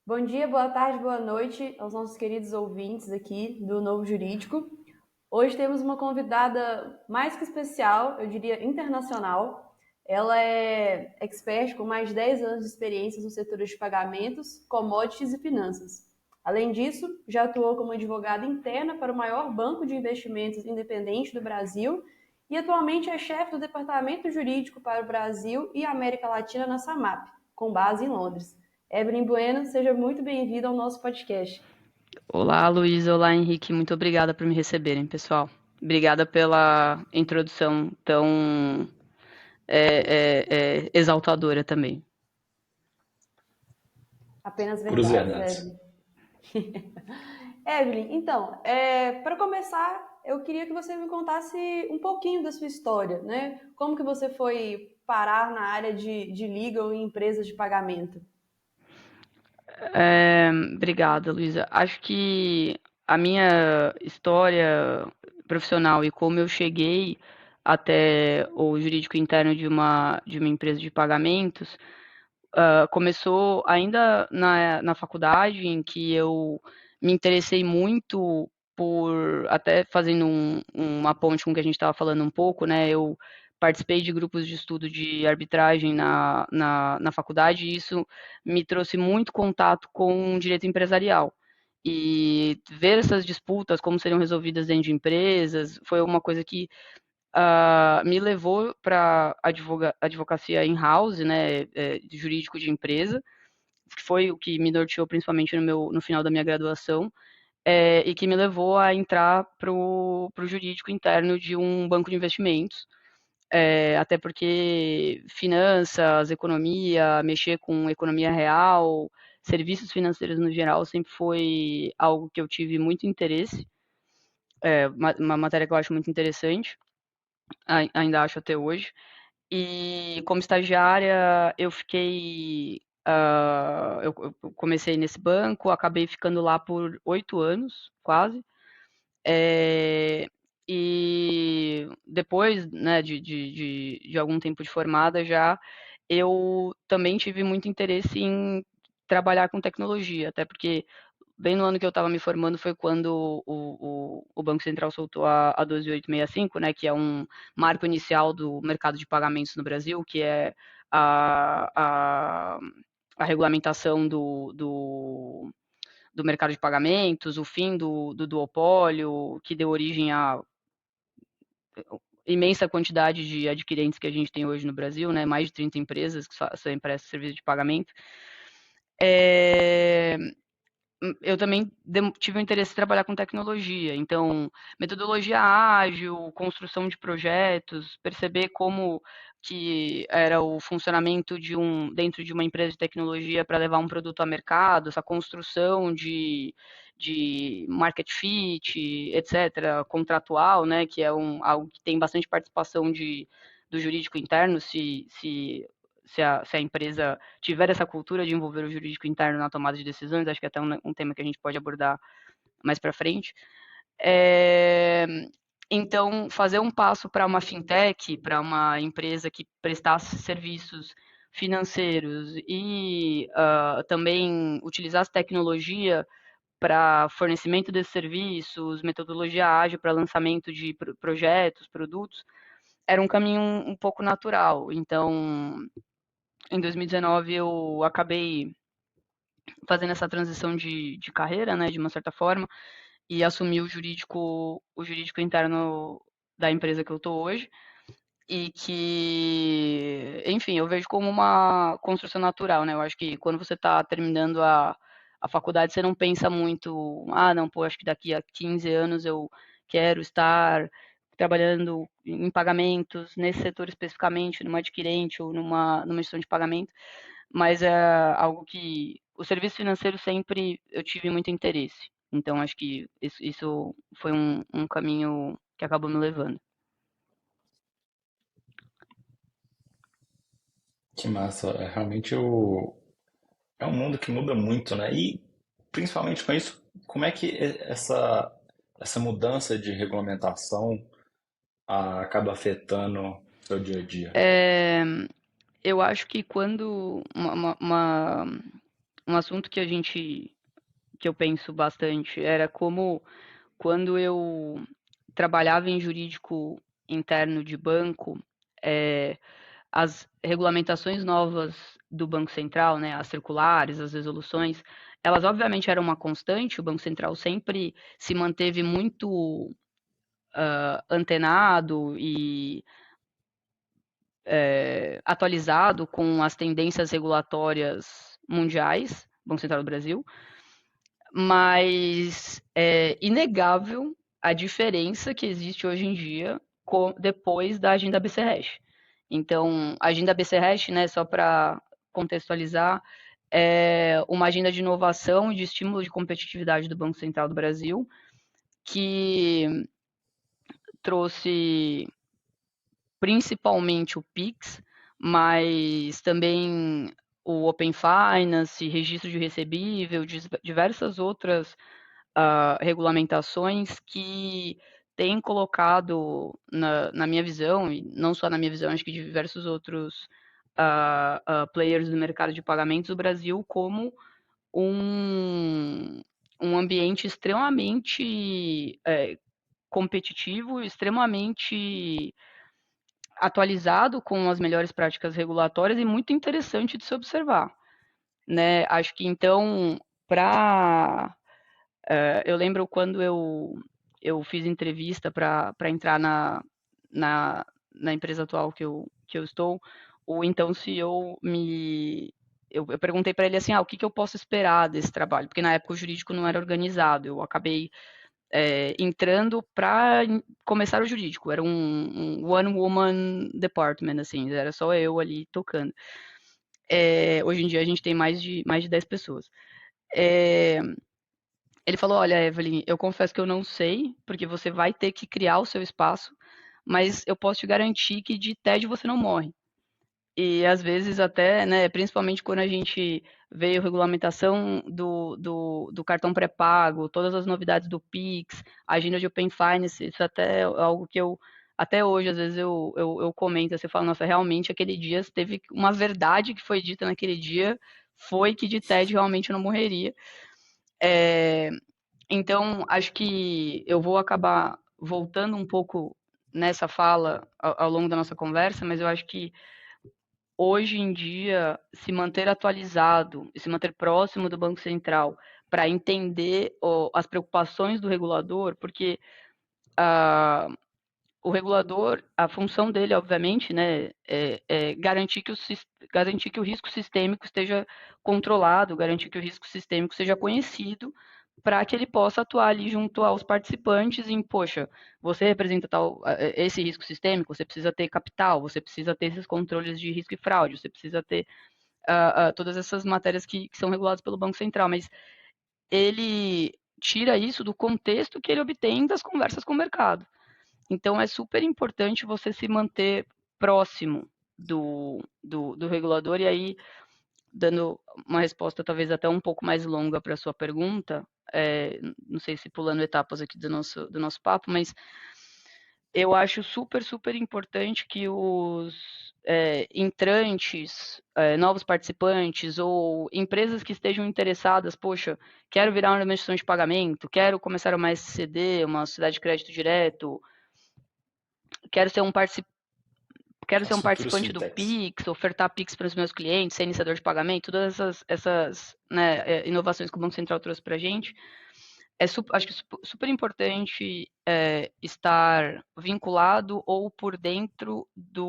Bom dia, boa tarde, boa noite aos nossos queridos ouvintes aqui do Novo Jurídico. Hoje temos uma convidada mais que especial, eu diria internacional. Ela é expert com mais de 10 anos de experiência no setor de pagamentos, commodities e finanças. Além disso, já atuou como advogada interna para o maior banco de investimentos independente do Brasil e atualmente é chefe do departamento jurídico para o Brasil e América Latina na SAMAP, com base em Londres. Evelyn Bueno, seja muito bem-vinda ao nosso podcast. Olá, Luísa. Olá, Henrique. Muito obrigada por me receberem, pessoal. Obrigada pela introdução tão exaltadora também. Apenas Cruz verdades, verdades. Evelyn. Evelyn, então, para começar, eu queria que você me contasse um pouquinho da sua história, né? Como que você foi parar na área de legal em empresas de pagamento? Obrigada, Luísa. Acho que a minha história profissional e como eu cheguei até o jurídico interno de uma empresa de pagamentos começou ainda na faculdade, em que eu me interessei muito por, até fazendo uma ponte com o que a gente estava falando um pouco, né? Eu participei de grupos de estudo de arbitragem na faculdade e isso me trouxe muito contato com direito empresarial. E ver essas disputas, como seriam resolvidas dentro de empresas, foi uma coisa que me levou para advocacia in-house, né, de jurídico de empresa, que foi o que me norteou principalmente no final da minha graduação, e que me levou a entrar para o jurídico interno de um banco de investimentos, até porque finanças, economia, mexer com economia real, serviços financeiros no geral, sempre foi algo que eu tive muito interesse, uma matéria que eu acho muito interessante, ainda acho até hoje. E como estagiária, eu fiquei. Eu comecei nesse banco, acabei ficando lá por 8 anos, quase. É, e depois, né, de algum tempo de formada já, eu também tive muito interesse em trabalhar com tecnologia, até porque bem no ano que eu estava me formando foi quando o Banco Central soltou a 12865, né, que é um marco inicial do mercado de pagamentos no Brasil, que é a, a, a regulamentação do mercado de pagamentos, o fim do duopólio, que deu origem à imensa quantidade de adquirentes que a gente tem hoje no Brasil, né, mais de 30 empresas que prestam serviço de pagamento. É, eu também tive o interesse em trabalhar com tecnologia, então metodologia ágil, construção de projetos, perceber como que era o funcionamento dentro de uma empresa de tecnologia para levar um produto ao mercado, essa construção de market fit, etc., contratual, né, que é algo que tem bastante participação do jurídico interno, se a empresa tiver essa cultura de envolver o jurídico interno na tomada de decisões, acho que é até um tema que a gente pode abordar mais para frente. É, então, fazer um passo para uma fintech, para uma empresa que prestasse serviços financeiros e também utilizasse tecnologia para fornecimento desses serviços, metodologia ágil para lançamento de projetos, produtos, era um caminho um pouco natural. Então, em 2019 eu acabei fazendo essa transição de carreira, né, de uma certa forma, e assumi o jurídico interno da empresa que eu estou hoje, e que, enfim, eu vejo como uma construção natural, né, eu acho que quando você está terminando a faculdade, você não pensa muito, não, pô, acho que daqui a 15 anos eu quero estar trabalhando em pagamentos, nesse setor especificamente, numa adquirente ou numa gestão de pagamento, mas é algo que o serviço financeiro sempre eu tive muito interesse. Então, acho que isso foi um caminho que acabou me levando. Que massa. Realmente é um mundo que muda muito, né? E principalmente com isso, como é que essa mudança de regulamentação acaba afetando o seu dia a dia? É, eu acho que quando um assunto que eu penso bastante era como quando eu trabalhava em jurídico interno de banco, as regulamentações novas do Banco Central, né, as circulares, as resoluções, elas obviamente eram uma constante, o Banco Central sempre se manteve muito antenado e atualizado com as tendências regulatórias mundiais, Banco Central do Brasil, mas é inegável a diferença que existe hoje em dia depois da agenda BC-Hash. Então, a agenda BC-Hash, né, só para contextualizar, é uma agenda de inovação e de estímulo de competitividade do Banco Central do Brasil, que trouxe principalmente o Pix, mas também o Open Finance, registro de recebível, diversas outras regulamentações que têm colocado, na minha visão, e não só na minha visão, acho que de diversos outros players do mercado de pagamentos do Brasil, como um, um ambiente extremamente competitivo, extremamente atualizado com as melhores práticas regulatórias e muito interessante de se observar, né? Acho que então, eu lembro quando eu fiz entrevista para entrar na, na empresa atual que eu estou, o então CEO eu perguntei para ele assim, o que eu posso esperar desse trabalho? Porque na época o jurídico não era organizado, eu acabei entrando para começar o jurídico. Era um one-woman department, assim, era só eu ali tocando. Hoje em dia a gente tem mais de 10 pessoas. Ele falou: Olha, Evelyn, eu confesso que eu não sei, porque você vai ter que criar o seu espaço, mas eu posso te garantir que de tédio você não morre. E às vezes até, né, principalmente quando a gente veio regulamentação do cartão pré-pago, todas as novidades do Pix, a agenda de Open Finance, isso até é algo que até hoje, às vezes eu comento, você fala, nossa, realmente aquele dia teve uma verdade que foi dita naquele dia, foi que de TED realmente eu não morreria. É, então, acho que eu vou acabar voltando um pouco nessa fala ao longo da nossa conversa, mas eu acho que hoje em dia, se manter atualizado e se manter próximo do Banco Central para entender as preocupações do regulador, porque o regulador, a função dele, obviamente, né, é garantir que o risco sistêmico esteja controlado, garantir que o risco sistêmico seja conhecido, para que ele possa atuar ali junto aos participantes em, poxa, você representa esse risco sistêmico, você precisa ter capital, você precisa ter esses controles de risco e fraude, você precisa ter todas essas matérias que são reguladas pelo Banco Central, mas ele tira isso do contexto que ele obtém das conversas com o mercado. Então, é super importante você se manter próximo do regulador, e aí, dando uma resposta talvez até um pouco mais longa para a sua pergunta, não sei se pulando etapas aqui do nosso papo, mas eu acho super, super importante que os entrantes, novos participantes ou empresas que estejam interessadas, poxa, quero virar uma instituição de pagamento, quero começar uma SCD, uma sociedade de crédito direto, quero ser um participante quero ser As um futuras participante do fintechs. Pix, ofertar Pix para os meus clientes, ser iniciador de pagamento, todas essas né, inovações que o Banco Central trouxe para a gente. Acho que é super importante estar vinculado ou por dentro de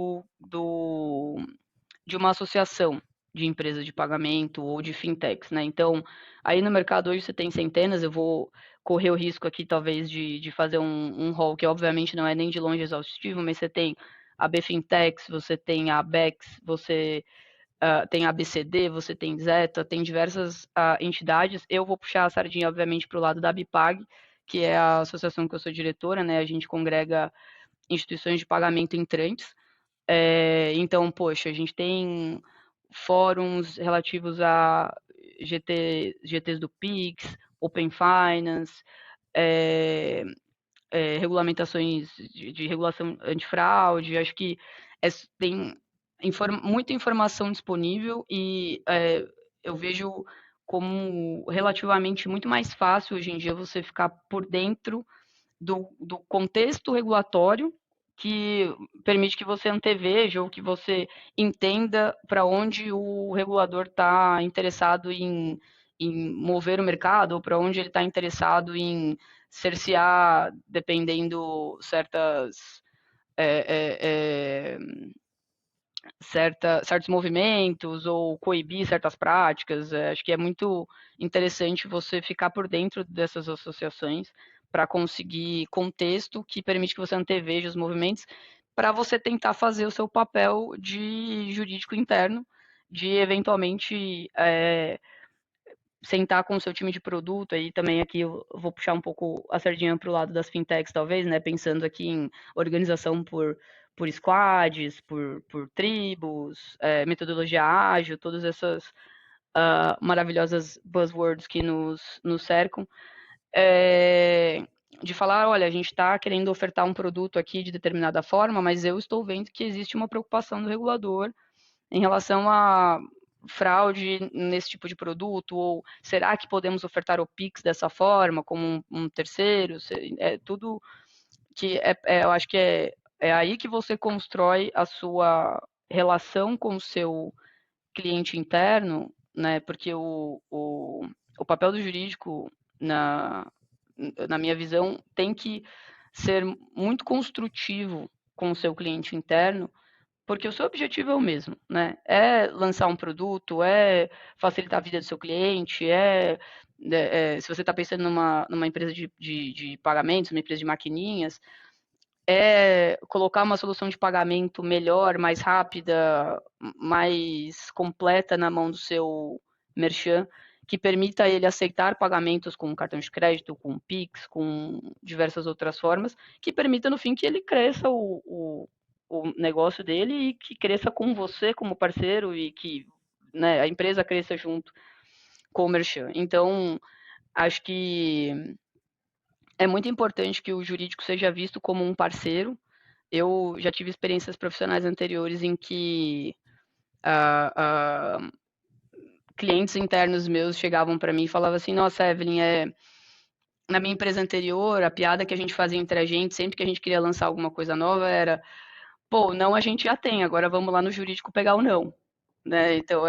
uma associação de empresas de pagamento ou de fintechs, né? Então, aí no mercado hoje você tem centenas, eu vou correr o risco aqui talvez de fazer um rol que obviamente não é nem de longe exaustivo, mas você tem a BFintex, você tem a Bex, você tem a ABCD, você tem Zeta, tem diversas entidades. Eu vou puxar a sardinha, obviamente, para o lado da Bipag, que é a associação que eu sou diretora, né? A gente congrega instituições de pagamento entrantes. Então, poxa, a gente tem fóruns relativos a GTs do Pix, Open Finance, é, regulamentações de regulação antifraude, acho que tem muita informação disponível e eu vejo como relativamente muito mais fácil hoje em dia você ficar por dentro do contexto regulatório que permite que você anteveja ou que você entenda para onde o regulador está interessado em mover o mercado ou para onde ele está interessado em cercear, dependendo é, é, certos movimentos ou coibir certas práticas. Acho que é muito interessante você ficar por dentro dessas associações para conseguir contexto que permite que você anteveja os movimentos para você tentar fazer o seu papel de jurídico interno, de eventualmente sentar com o seu time de produto, aí também aqui eu vou puxar um pouco a sardinha para o lado das fintechs, talvez, né? Pensando aqui em organização por squads, por tribos, metodologia ágil, todas essas maravilhosas buzzwords que nos cercam. De falar, olha, a gente está querendo ofertar um produto aqui de determinada forma, mas eu estou vendo que existe uma preocupação do regulador em relação a fraude nesse tipo de produto, ou será que podemos ofertar o Pix dessa forma, como um terceiro? É tudo que eu acho que é aí que você constrói a sua relação com o seu cliente interno, né? Porque o papel do jurídico, na minha visão, tem que ser muito construtivo com o seu cliente interno, porque o seu objetivo é o mesmo, né? É lançar um produto, é facilitar a vida do seu cliente, se você está pensando numa empresa de pagamentos, uma empresa de maquininhas, é colocar uma solução de pagamento melhor, mais rápida, mais completa na mão do seu merchant, que permita ele aceitar pagamentos com cartão de crédito, com Pix, com diversas outras formas, que permita, no fim, que ele cresça o negócio dele e que cresça com você como parceiro e que, né, a empresa cresça junto com o merchant. Então, acho que é muito importante que o jurídico seja visto como um parceiro. Eu já tive experiências profissionais anteriores em que ah, ah, clientes internos meus chegavam para mim e falavam assim: Nossa, Evelyn, na minha empresa anterior, a piada que a gente fazia entre a gente, sempre que a gente queria lançar alguma coisa nova, era: Pô, não a gente já tem, agora vamos lá no jurídico pegar o não. Né? Então,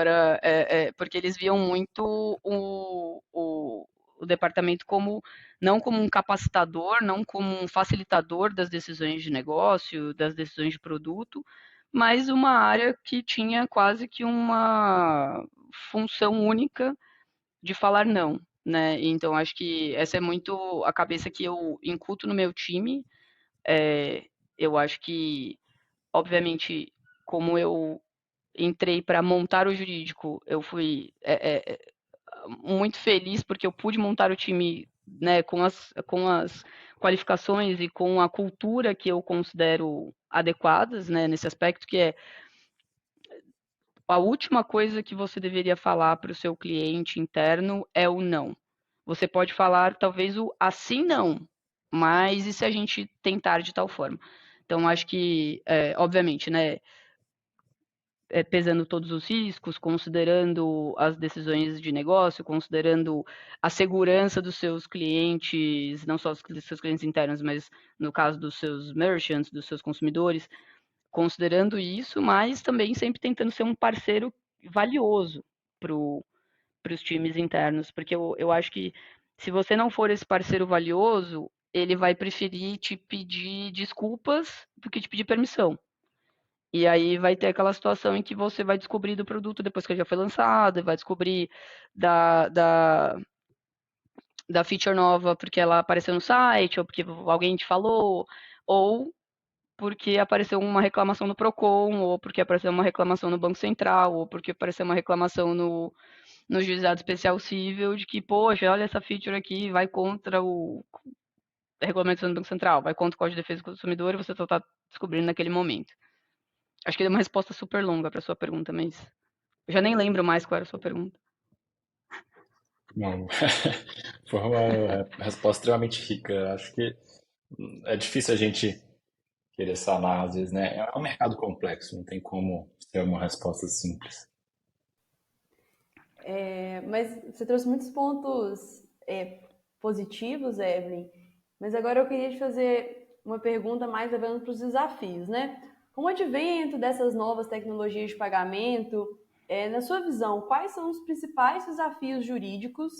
porque eles viam muito o departamento como não como um capacitador, não como um facilitador das decisões de negócio, das decisões de produto, mas uma área que tinha quase que uma função única de falar não, né? Então acho que essa é muito a cabeça que eu incuto no meu time. Eu acho que, obviamente, como eu entrei para montar o jurídico, eu fui muito feliz porque eu pude montar o time, né, com as qualificações e com a cultura que eu considero adequadas, né, nesse aspecto, que é a última coisa que você deveria falar para o seu cliente interno é o não. Você pode falar talvez o assim não, mas e se a gente tentar de tal forma? Então, acho que, obviamente, né, pesando todos os riscos, considerando as decisões de negócio, considerando a segurança dos seus clientes, não só dos seus clientes internos, mas no caso dos seus merchants, dos seus consumidores, considerando isso, mas também sempre tentando ser um parceiro valioso para os times internos, porque eu acho que se você não for esse parceiro valioso, ele vai preferir te pedir desculpas do que te pedir permissão. E aí vai ter aquela situação em que você vai descobrir do produto depois que ele já foi lançado, vai descobrir da, da, da feature nova porque ela apareceu no site, ou porque alguém te falou, ou porque apareceu uma reclamação no Procon, ou porque apareceu uma reclamação no Banco Central, ou porque apareceu uma reclamação no Juizado Especial Civil de que, poxa, olha essa feature aqui, vai contra a regulamentação do Banco Central, vai contra o Código de Defesa do Consumidor e você só está descobrindo naquele momento. Acho que deu uma resposta super longa para a sua pergunta, mas eu já nem lembro mais qual era a sua pergunta. Não, foi uma resposta extremamente rica. Acho que é difícil a gente querer sanar, às vezes, né? É um mercado complexo, não tem como ter uma resposta simples. Mas você trouxe muitos pontos positivos, Evelyn. Mas agora eu queria te fazer uma pergunta mais levando para os desafios, né? Com o advento dessas novas tecnologias de pagamento, na sua visão, quais são os principais desafios jurídicos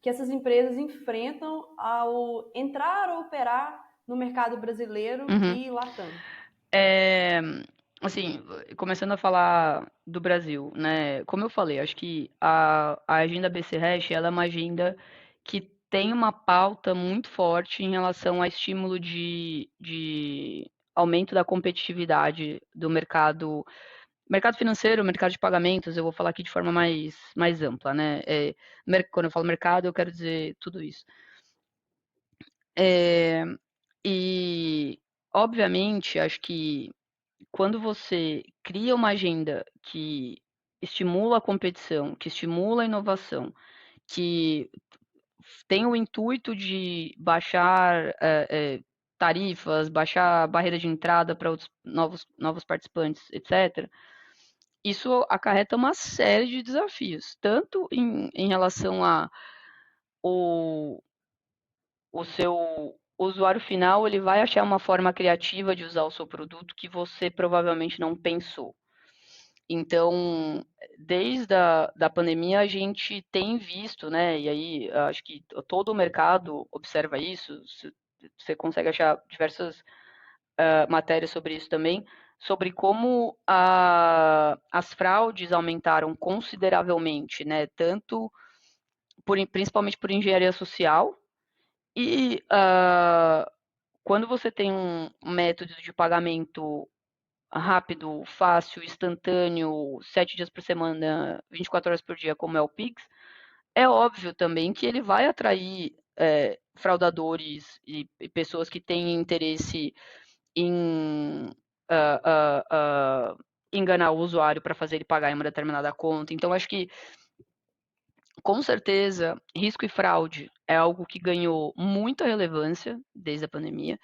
que essas empresas enfrentam ao entrar ou operar no mercado brasileiro Uhum. e Latam? É, assim, começando a falar do Brasil, né? Como eu falei, acho que a agenda BC Hash, ela é uma agenda que tem uma pauta muito forte em relação a estímulo de aumento da competitividade do mercado financeiro, mercado de pagamentos, eu vou falar aqui de forma mais ampla, né? Quando eu falo mercado, eu quero dizer tudo isso. É, e, obviamente, acho que quando você cria uma agenda que estimula a competição, que estimula a inovação, que tem o intuito de baixar tarifas, baixar a barreira de entrada para os novos participantes, etc., isso acarreta uma série de desafios, tanto em relação a o seu usuário final, ele vai achar uma forma criativa de usar o seu produto que você provavelmente não pensou. Então, desde da pandemia, a gente tem visto, né? E aí, acho que todo o mercado observa isso. Você consegue achar diversas matérias sobre isso também, sobre como as fraudes aumentaram consideravelmente, né? Tanto principalmente por engenharia social e quando você tem um método de pagamento rápido, fácil, instantâneo, 7 dias por semana, 24 horas por dia, como é o Pix, é óbvio também que ele vai atrair fraudadores e pessoas que têm interesse em ah, ah, enganar o usuário para fazer ele pagar em uma determinada conta. Então, acho que, com certeza, risco e fraude é algo que ganhou muita relevância desde a pandemia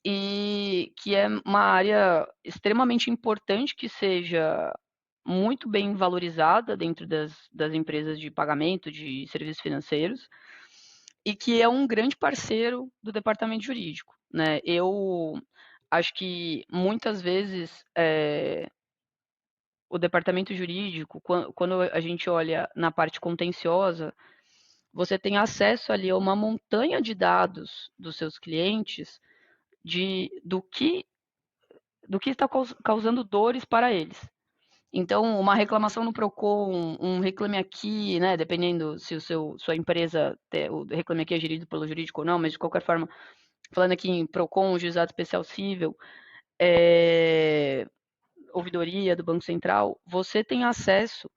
e que é uma área extremamente importante que seja muito bem valorizada dentro das empresas de pagamento, de serviços financeiros, e que é um grande parceiro do departamento jurídico, né? Eu acho que muitas vezes o departamento jurídico, quando a gente olha na parte contenciosa, você tem acesso ali a uma montanha de dados dos seus clientes do que está causando dores para eles. Então, uma reclamação no Procon, um Reclame Aqui, né, dependendo se sua empresa, o Reclame Aqui é gerido pelo jurídico ou não, mas de qualquer forma, falando aqui em Procon, Juizado Especial Cível, ouvidoria do Banco Central, você tem acesso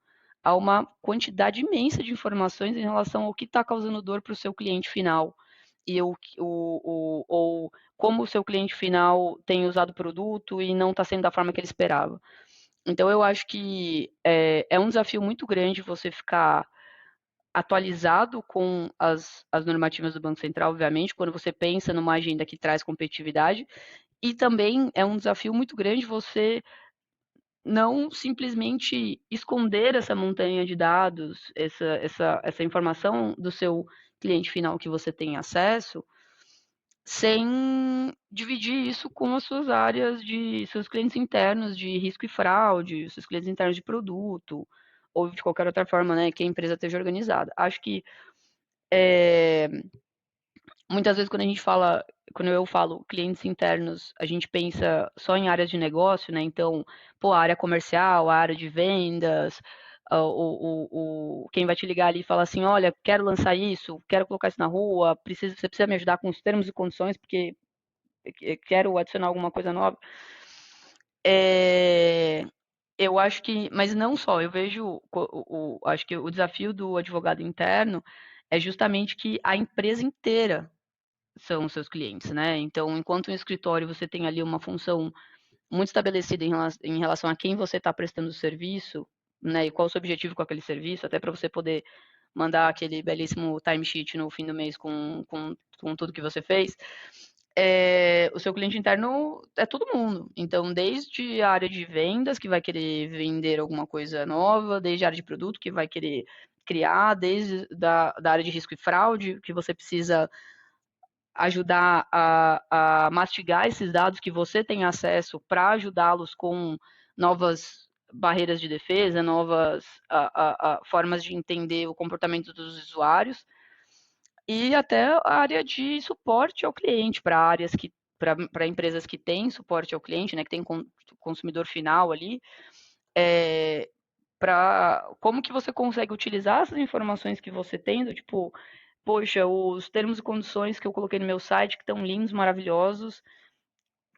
a uma quantidade imensa de informações em relação ao que está causando dor para o seu cliente final e ou como o seu cliente final tem usado o produto e não está sendo da forma que ele esperava. Então, eu acho que é um desafio muito grande você ficar atualizado com as normativas do Banco Central, obviamente, quando você pensa numa agenda que traz competitividade, e também é um desafio muito grande você não simplesmente esconder essa montanha de dados, essa informação do seu cliente final que você tem acesso, sem dividir isso com as suas áreas de seus clientes internos de risco e fraude, seus clientes internos de produto, ou de qualquer outra forma, né, que a empresa esteja organizada. Acho que muitas vezes quando eu falo clientes internos, a gente pensa só em áreas de negócio, né? Então, pô, a área comercial, a área de vendas, quem vai te ligar ali e falar assim, olha, quero lançar isso, quero colocar isso na rua, você precisa me ajudar com os termos e condições, porque quero adicionar alguma coisa nova. É, eu acho que, mas não só, eu vejo, acho que o desafio do advogado interno é justamente que a empresa inteira são os seus clientes, né? Então, enquanto um escritório você tem ali uma função muito estabelecida em relação a quem você está prestando o serviço, né? E qual o seu objetivo com aquele serviço, até para você poder mandar aquele belíssimo timesheet no fim do mês com tudo que você fez. o seu cliente interno é todo mundo. Então, desde a área de vendas, que vai querer vender alguma coisa nova, desde a área de produto, que vai querer criar, desde da área de risco e fraude, que você precisa ajudar a mastigar esses dados que você tem acesso para ajudá-los com novas barreiras de defesa, novas formas de entender o comportamento dos usuários e até a área de suporte ao cliente para áreas que para empresas que têm suporte ao cliente, né, que tem consumidor final ali, para como que você consegue utilizar essas informações que você tem, do tipo, poxa, os termos e condições que eu coloquei no meu site, que estão lindos, maravilhosos,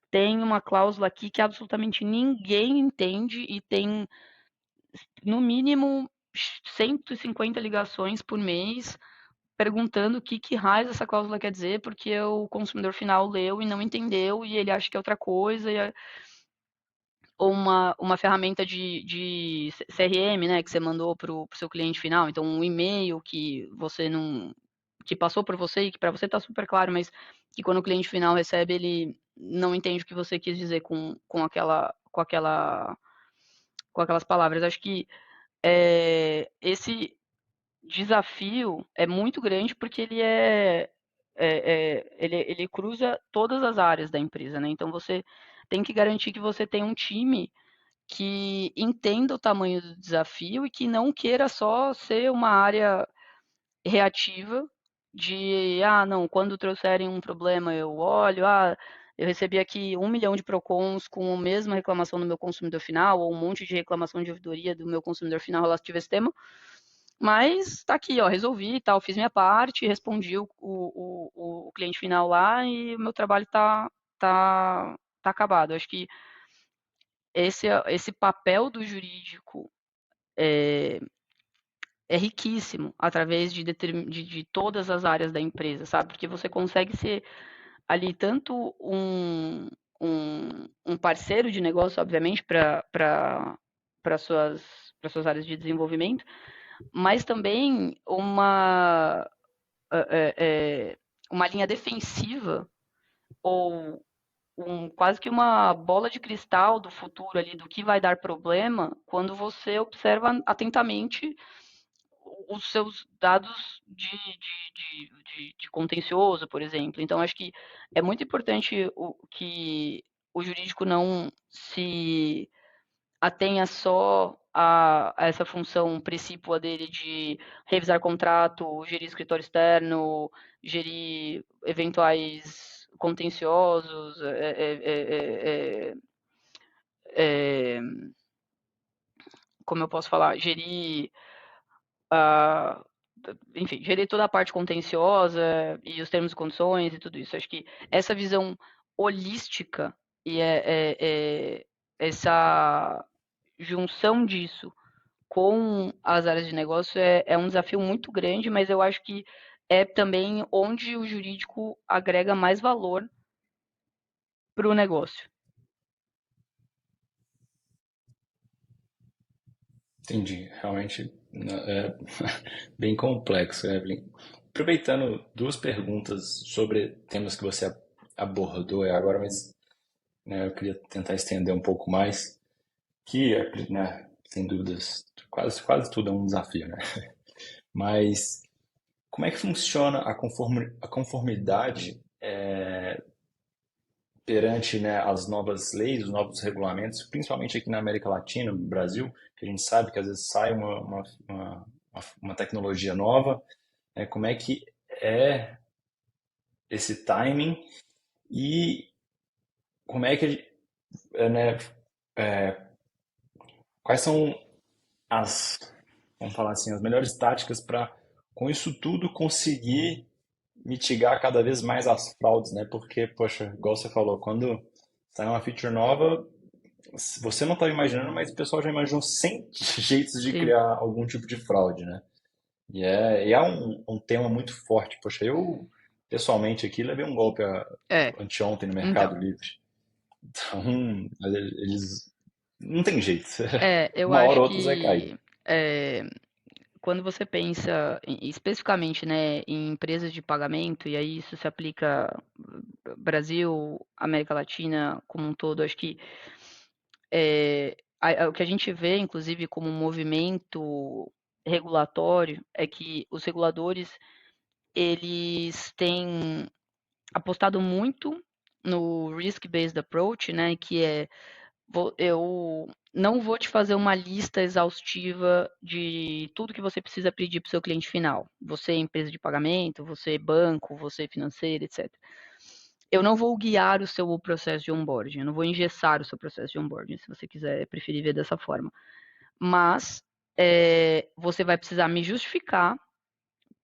tem uma cláusula aqui que absolutamente ninguém entende e tem, no mínimo, 150 ligações por mês perguntando o que raios essa cláusula quer dizer, porque o consumidor final leu e não entendeu e ele acha que é outra coisa. Ou uma ferramenta de CRM, né, que você mandou para o seu cliente final. Então, um e-mail que você não. Que passou por você e que para você está super claro, mas que quando o cliente final recebe, ele não entende o que você quis dizer com aquelas palavras. Acho que esse desafio é muito grande porque ele cruza todas as áreas da empresa, né? Então você tem que garantir que você tem um time que entenda o tamanho do desafio e que não queira só ser uma área reativa de, não, quando trouxerem um problema eu olho, eu recebi aqui 1 milhão de PROCONs com a mesma reclamação do meu consumidor final, ou um monte de reclamação de ouvidoria do meu consumidor final relativo a esse tema, mas tá aqui, ó, resolvi e tal, fiz minha parte, respondi o cliente final lá e o meu trabalho tá acabado. Acho que esse papel do jurídico é riquíssimo através de todas as áreas da empresa, sabe? Porque você consegue ser ali tanto um parceiro de negócio, obviamente, para suas áreas de desenvolvimento, mas também uma linha defensiva ou quase que uma bola de cristal do futuro ali, do que vai dar problema, quando você observa atentamente os seus dados de contencioso, por exemplo. Então, acho que é muito importante que o jurídico não se atenha só a essa função precípua dele de revisar contrato, gerir escritório externo, gerir eventuais contenciosos, é, como eu posso falar, a, enfim, gerir toda a parte contenciosa e os termos e condições e tudo isso. Acho que essa visão holística e essa junção disso com as áreas de negócio é um desafio muito grande, mas eu acho que é também onde o jurídico agrega mais valor para o negócio. Entendi. Realmente é bem complexo, Evelyn. Aproveitando duas perguntas sobre temas que você abordou agora, mas né, eu queria tentar estender um pouco mais, que, né, sem dúvidas, quase tudo é um desafio, né? Mas como é que funciona a conformidade perante, né, as novas leis, os novos regulamentos, principalmente aqui na América Latina, no Brasil, que a gente sabe que às vezes sai uma tecnologia nova, né? Como é que é esse timing e como é que, né, quais são as, vamos falar assim, as melhores táticas para, com isso tudo, conseguir mitigar cada vez mais as fraudes, né? Porque, poxa, igual você falou, quando sai uma feature nova, você não estava imaginando, mas o pessoal já imaginou 100 jeitos de Sim. criar algum tipo de fraude, né? E é um tema muito forte. Poxa, eu pessoalmente aqui levei um golpe É, anteontem no então. Mercado Livre. Então, eles não tem jeito. Eu Uma hora acho ou outra você vai cair. que é, quando você pensa especificamente, né, em empresas de pagamento, e aí isso se aplica Brasil, América Latina como um todo, acho que o que a gente vê, inclusive, como um movimento regulatório é que os reguladores eles têm apostado muito no risk-based approach, né, que é eu não vou te fazer uma lista exaustiva de tudo que você precisa pedir para o seu cliente final. Você é empresa de pagamento, você é banco, você é financeiro, etc. Eu não vou guiar o seu processo de onboarding, eu não vou engessar o seu processo de onboarding, se você quiser preferir ver dessa forma. Mas você vai precisar me justificar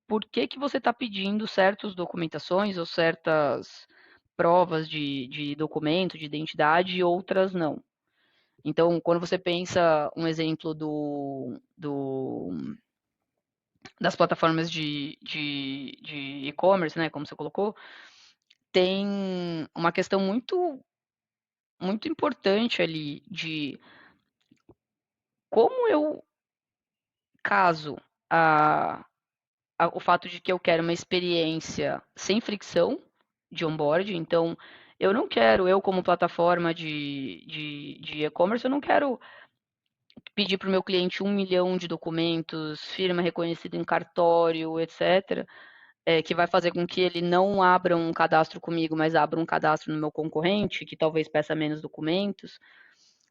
por que, que você está pedindo certas documentações ou certas provas de documento, de identidade e outras não. Então, quando você pensa um exemplo das plataformas de e-commerce, né, como você colocou, tem uma questão muito importante ali de como eu caso a, o fato de que eu quero uma experiência sem fricção de onboard. Então, eu não quero, eu como plataforma de e-commerce, eu não quero pedir para o meu cliente 1 milhão de documentos, firma reconhecida em cartório, etc., que vai fazer com que ele não abra um cadastro comigo, mas abra um cadastro no meu concorrente, que talvez peça menos documentos.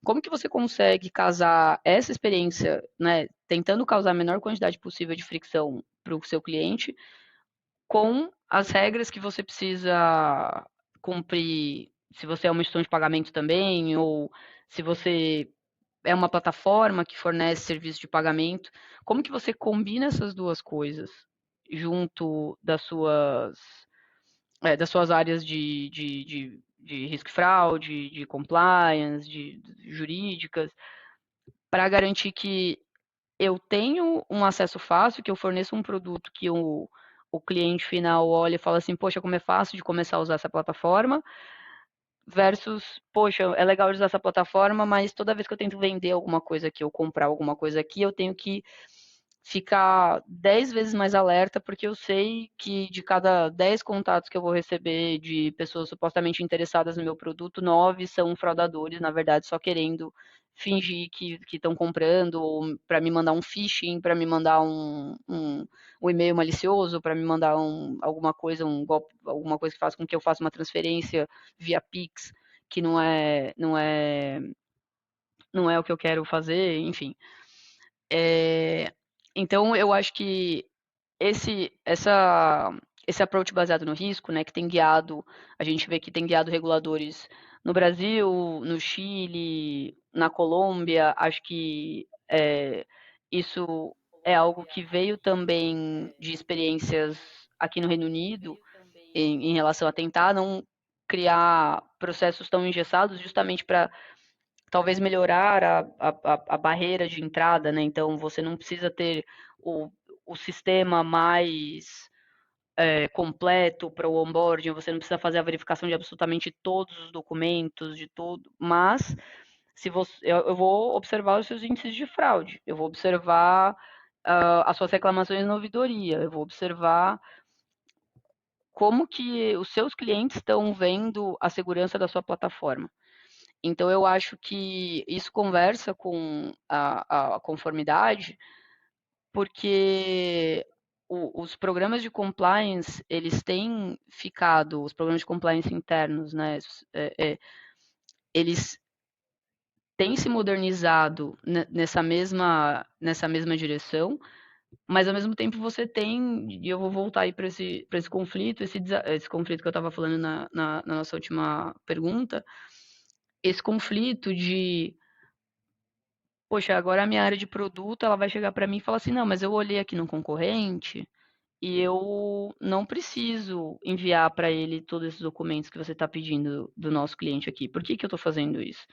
Como que você consegue casar essa experiência, né, tentando causar a menor quantidade possível de fricção para o seu cliente, com as regras que você precisa cumprir, se você é uma instituição de pagamento também, ou se você é uma plataforma que fornece serviço de pagamento, como que você combina essas duas coisas junto das suas áreas de risco e fraude, de compliance, de jurídicas, para garantir que eu tenho um acesso fácil, que eu forneço um produto que o cliente final olha e fala assim, poxa, como é fácil de começar a usar essa plataforma, versus, poxa, é legal usar essa plataforma, mas toda vez que eu tento vender alguma coisa aqui ou comprar alguma coisa aqui, eu tenho que ficar 10 vezes mais alerta, porque eu sei que de cada 10 contatos que eu vou receber de pessoas supostamente interessadas no meu produto, 9 são fraudadores, na verdade, só querendo fingir que estão comprando, ou para me mandar um phishing, para me mandar um e-mail malicioso, para me mandar alguma coisa, um golpe, alguma coisa que faça com que eu faça uma transferência via Pix, que não é o que eu quero fazer, enfim. É, então, eu acho que esse, essa, esse approach baseado no risco, né, que tem guiado, a gente vê que tem guiado reguladores no Brasil, no Chile, na Colômbia, acho que isso é algo que veio também de experiências aqui no Reino Unido, em relação a tentar não criar processos tão engessados, justamente para talvez melhorar a barreira de entrada, né? Então você não precisa ter o sistema mais completo para o onboarding, você não precisa fazer a verificação de absolutamente todos os documentos, de tudo, mas se você, eu vou observar os seus índices de fraude, eu vou observar as suas reclamações na ouvidoria, eu vou observar como que os seus clientes estão vendo a segurança da sua plataforma. Então, eu acho que isso conversa com a conformidade, porque os programas de compliance, eles têm ficado, os programas de compliance internos, né, eles têm se modernizado nessa mesma direção, mas ao mesmo tempo você tem, e eu vou voltar aí para esse conflito, esse conflito que eu estava falando na nossa última pergunta, esse conflito de poxa, agora a minha área de produto, ela vai chegar para mim e falar assim: "Não, mas eu olhei aqui no concorrente e eu não preciso enviar para ele todos esses documentos que você está pedindo do nosso cliente aqui. Por que que eu estou fazendo isso?".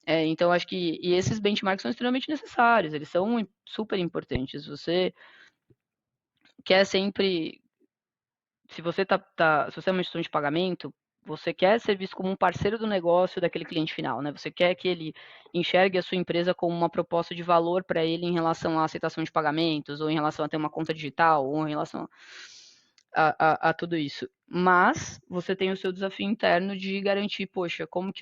Então acho que esses benchmarks são extremamente necessários, eles são super importantes. Você quer sempre se você é uma instituição de pagamento, Você quer ser visto como um parceiro do negócio daquele cliente final, né? Você quer que ele enxergue a sua empresa como uma proposta de valor para ele em relação à aceitação de pagamentos, ou em relação a ter uma conta digital, ou em relação a tudo isso. Mas você tem o seu desafio interno de garantir, poxa, como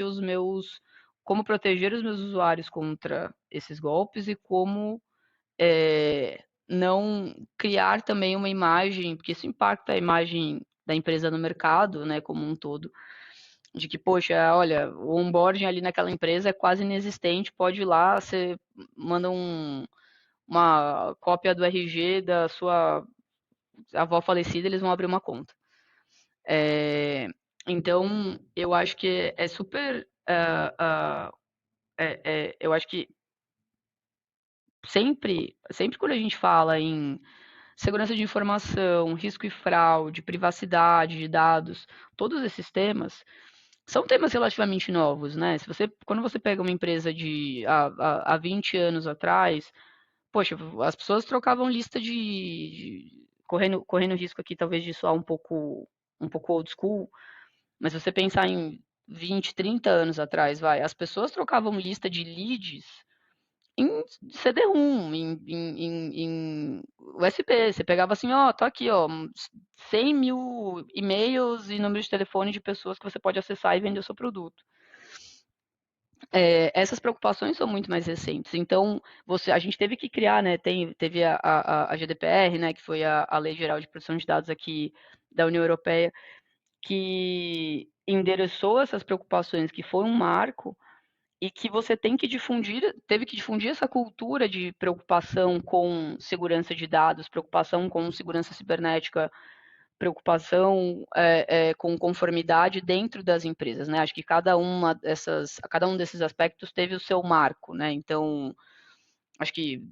proteger os meus usuários contra esses golpes e como não criar também uma imagem, porque isso impacta a imagem da empresa no mercado, né, como um todo, de que, poxa, olha, o onboarding ali naquela empresa é quase inexistente, pode ir lá, você manda uma cópia do RG da sua avó falecida, eles vão abrir uma conta. É, então, eu acho que é super. Eu acho que sempre quando a gente fala em segurança de informação, risco e fraude, privacidade de dados, todos esses temas são temas relativamente novos, né? Quando você pega uma empresa de há 20 anos atrás, poxa, as pessoas trocavam lista correndo risco aqui talvez de soar um pouco old school, mas se você pensar em 20, 30 anos atrás, as pessoas trocavam lista de leads em CD-ROM, em USB. Você pegava assim, ó, tô aqui, ó, 100 mil e-mails e números de telefone de pessoas que você pode acessar e vender o seu produto. Essas preocupações são muito mais recentes. Então, a gente teve que criar, né? Teve a GDPR, né? Que foi a Lei Geral de Proteção de Dados aqui da União Europeia, que endereçou essas preocupações, que foi um marco, e que você teve que difundir essa cultura de preocupação com segurança de dados, preocupação com segurança cibernética, preocupação com conformidade dentro das empresas, né? Acho que cada um desses aspectos teve o seu marco, né? Então, acho que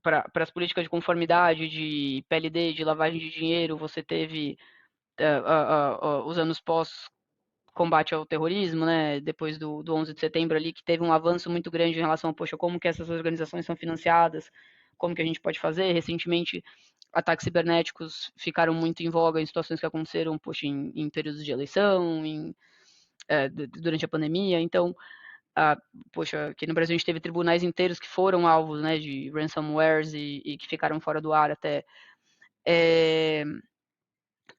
para as políticas de conformidade, de PLD, de lavagem de dinheiro, você teve os anos pós combate ao terrorismo, né, depois do 11 de setembro ali, que teve um avanço muito grande em relação a, poxa, como que essas organizações são financiadas, como que a gente pode fazer. Recentemente, ataques cibernéticos ficaram muito em voga em situações que aconteceram, poxa, em períodos de eleição, durante a pandemia. Então, poxa, aqui no Brasil a gente teve tribunais inteiros que foram alvos, né, de ransomwares e que ficaram fora do ar até. É,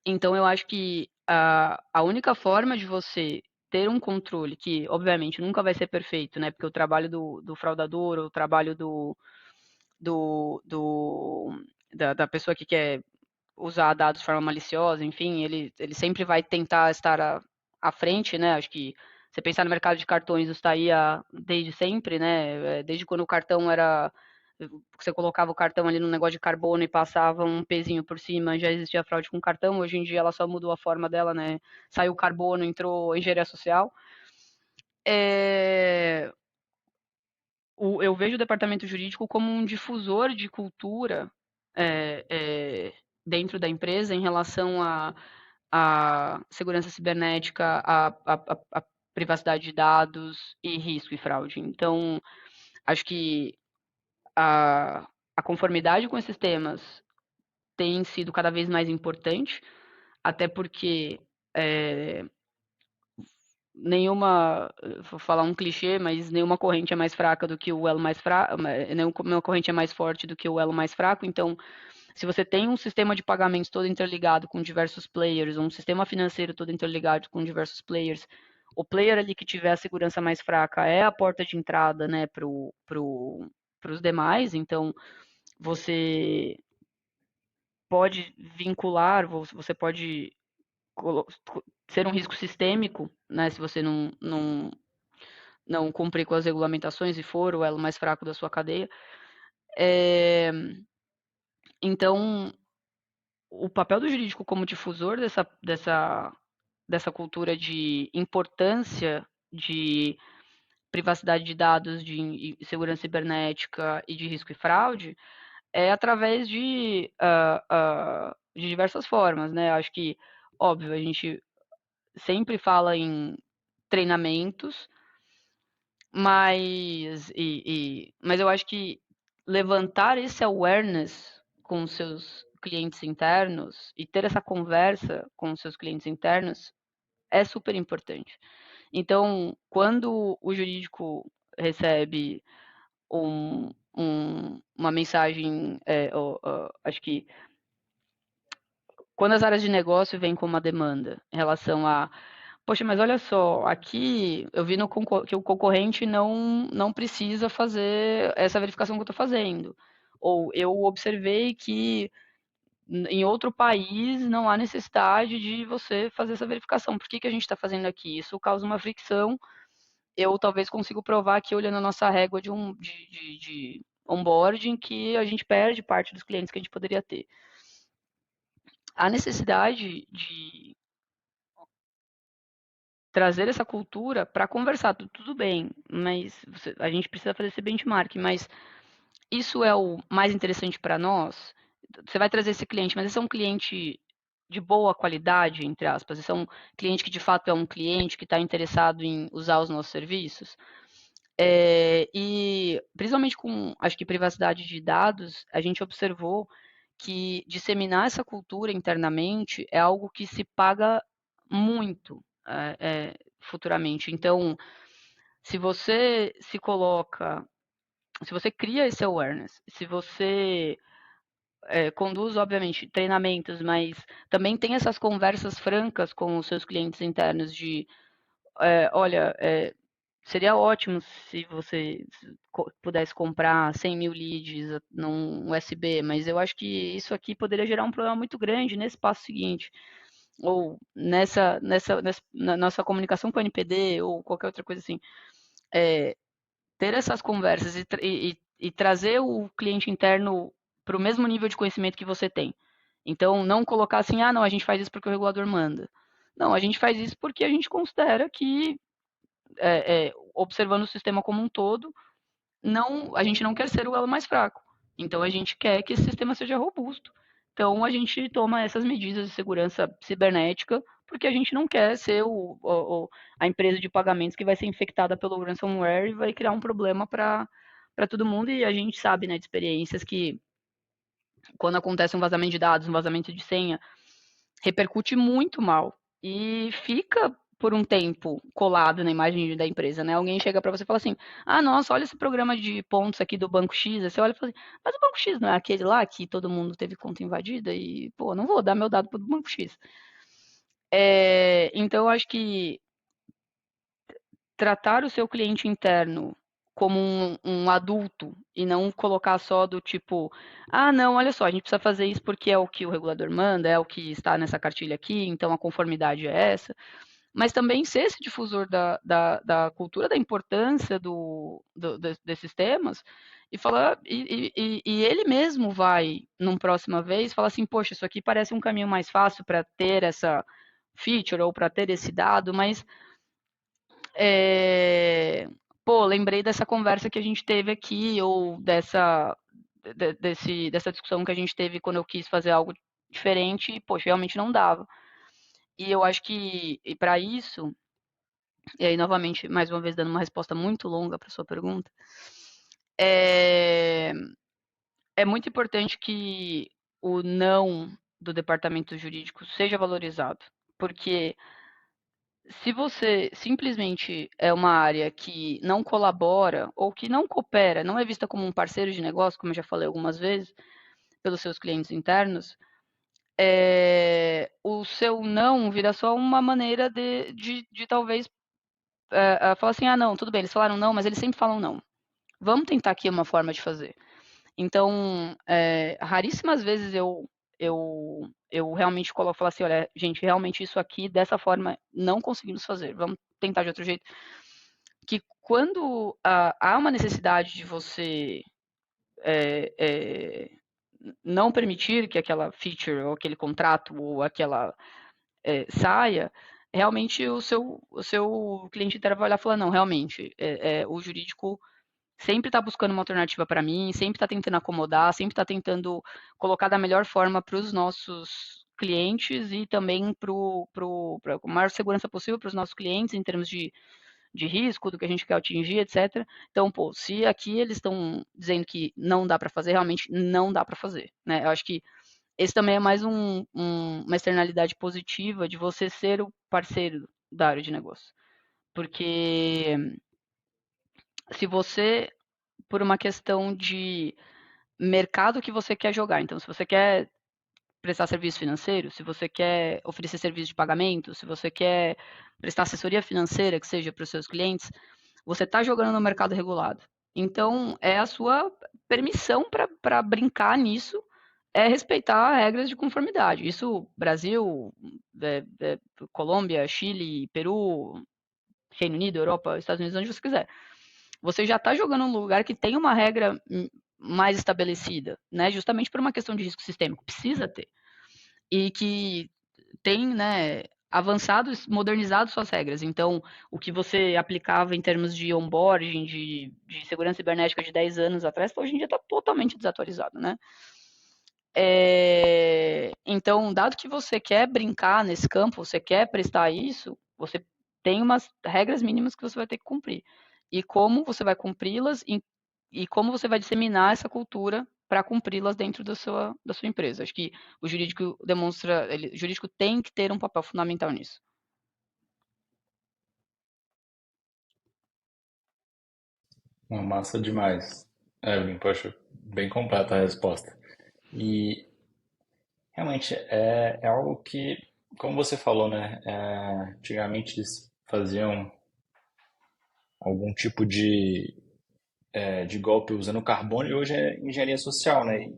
então, eu acho que a única forma de você ter um controle, que obviamente nunca vai ser perfeito, né? Porque o trabalho do fraudador, o trabalho do, do- da pessoa que quer usar dados de forma maliciosa, enfim, ele sempre vai tentar estar à frente, né? Acho que você pensar no mercado de cartões, isso está aí desde sempre, né? Desde quando o cartão era. Você colocava o cartão ali no negócio de carbono e passava um pezinho por cima, já existia fraude com cartão. Hoje em dia ela só mudou a forma dela, né? Saiu o carbono, entrou engenharia social. É, eu vejo o departamento jurídico como um difusor de cultura é, é, dentro da empresa em relação à segurança cibernética, à privacidade de dados e risco e fraude. Então, acho que a conformidade com esses temas tem sido cada vez mais importante, até porque é, vou falar um clichê, mas nenhuma corrente é mais fraca do que o elo mais fraco, nenhuma corrente é mais forte do que o elo mais fraco. Então, se você tem um sistema de pagamentos todo interligado com diversos players, um sistema financeiro todo interligado com diversos players, o player ali que tiver a segurança mais fraca é a porta de entrada, né, os demais. Então, você pode vincular, você pode ser um risco sistêmico, né, se você não cumprir com as regulamentações e for o elo mais fraco da sua cadeia. É, então, o papel do jurídico como difusor dessa cultura de importância de privacidade de dados, de segurança cibernética e de risco e fraude é através de diversas formas, né? Acho que, óbvio, a gente sempre fala em treinamentos, mas eu acho que levantar esse awareness com seus clientes internos e ter essa conversa com os seus clientes internos é super importante. Então, quando o jurídico recebe uma mensagem, acho que quando as áreas de negócio vêm com uma demanda em relação a, poxa, mas olha só, aqui eu vi que o concorrente não precisa fazer essa verificação que eu estou fazendo. Ou eu observei que em outro país não há necessidade de você fazer essa verificação. Por que, que a gente está fazendo aqui? Isso causa uma fricção. Eu talvez consiga provar aqui, olhando a nossa régua de onboarding, que a gente perde parte dos clientes que a gente poderia ter. A necessidade de trazer essa cultura para conversar, tudo bem, mas a gente precisa fazer esse benchmark, mas isso é o mais interessante para nós? Você vai trazer esse cliente, mas esse é um cliente de boa qualidade, entre aspas? Esse é um cliente que de fato é um cliente que está interessado em usar os nossos serviços? E principalmente com, acho que privacidade de dados, a gente observou que disseminar essa cultura internamente é algo que se paga muito futuramente. Então, se você se coloca, se você cria esse awareness, se você conduz, obviamente, treinamentos, mas também tem essas conversas francas com os seus clientes internos de, olha, seria ótimo se você pudesse comprar 100 mil leads num USB, mas eu acho que isso aqui poderia gerar um problema muito grande nesse passo seguinte. Ou na nossa comunicação com o NPD, ou qualquer outra coisa assim. Ter essas conversas e trazer o cliente interno para o mesmo nível de conhecimento que você tem. Então, não colocar assim, não, a gente faz isso porque o regulador manda. Não, a gente faz isso porque a gente considera que, observando o sistema como um todo, a gente não quer ser o elo mais fraco. Então, a gente quer que esse sistema seja robusto. Então, a gente toma essas medidas de segurança cibernética, porque a gente não quer ser a empresa de pagamentos que vai ser infectada pelo ransomware e vai criar um problema para todo mundo. E a gente sabe, né, de experiências que, quando acontece um vazamento de dados, um vazamento de senha, repercute muito mal e fica por um tempo colado na imagem da empresa, né? Alguém chega para você e fala assim: nossa, olha esse programa de pontos aqui do Banco X. Aí você olha e fala assim: mas o Banco X não é aquele lá que todo mundo teve conta invadida e, pô, não vou dar meu dado pro Banco X. Então, eu acho que tratar o seu cliente interno como um adulto e não colocar só do tipo, não, olha só, a gente precisa fazer isso porque é o que o regulador manda, é o que está nessa cartilha aqui, então a conformidade é essa. Mas também ser esse difusor da cultura, da importância desses temas, e falar, e ele mesmo vai, numa próxima vez, falar assim, poxa, isso aqui parece um caminho mais fácil para ter essa feature ou para ter esse dado, mas lembrei dessa conversa que a gente teve aqui, ou dessa discussão que a gente teve quando eu quis fazer algo diferente, e, poxa, realmente não dava. E eu acho que, para isso, e aí, novamente, mais uma vez, dando uma resposta muito longa para sua pergunta, é muito importante que o não do departamento jurídico seja valorizado, porque se você simplesmente é uma área que não colabora ou que não coopera, não é vista como um parceiro de negócio, como eu já falei algumas vezes, pelos seus clientes internos, o seu não vira só uma maneira de talvez falar assim, não, tudo bem, eles falaram não, mas eles sempre falam não. Vamos tentar aqui uma forma de fazer. Então, raríssimas vezes eu realmente coloco e falo assim, olha, gente, realmente isso aqui, dessa forma, não conseguimos fazer, vamos tentar de outro jeito. Que quando há uma necessidade de você não permitir que aquela feature, ou aquele contrato, ou aquela saia, realmente o seu cliente interno vai olhar e falar, não, realmente, o jurídico sempre está buscando uma alternativa para mim, sempre está tentando acomodar, sempre está tentando colocar da melhor forma para os nossos clientes e também para a maior segurança possível para os nossos clientes em termos de risco, do que a gente quer atingir, etc. Então, se aqui eles estão dizendo que não dá para fazer, realmente não dá para fazer, né? Eu acho que esse também é mais uma externalidade positiva de você ser o parceiro da área de negócio. Porque se você, por uma questão de mercado que você quer jogar, então se você quer prestar serviço financeiro, se você quer oferecer serviço de pagamento, se você quer prestar assessoria financeira, que seja para os seus clientes, você está jogando no mercado regulado. Então, é a sua permissão para brincar nisso, é respeitar regras de conformidade. Isso, Brasil, Colômbia, Chile, Peru, Reino Unido, Europa, Estados Unidos, onde você quiser. Você já está jogando num lugar que tem uma regra mais estabelecida, né? Justamente por uma questão de risco sistêmico. Precisa ter. E que tem, né, avançado, modernizado suas regras. Então, o que você aplicava em termos de onboarding, de segurança cibernética de 10 anos atrás, hoje em dia está totalmente desatualizado, né? Então, dado que você quer brincar nesse campo, você quer prestar isso, você tem umas regras mínimas que você vai ter que cumprir. E como você vai cumpri-las e como você vai disseminar essa cultura para cumpri-las dentro da sua empresa. Acho que o jurídico demonstra, o jurídico tem que ter um papel fundamental nisso. Uma massa demais. Evelyn, poxa, bem completa a resposta. E realmente é algo que, como você falou, né? Antigamente eles faziam algum tipo de golpe usando carbono e hoje é engenharia social, né? E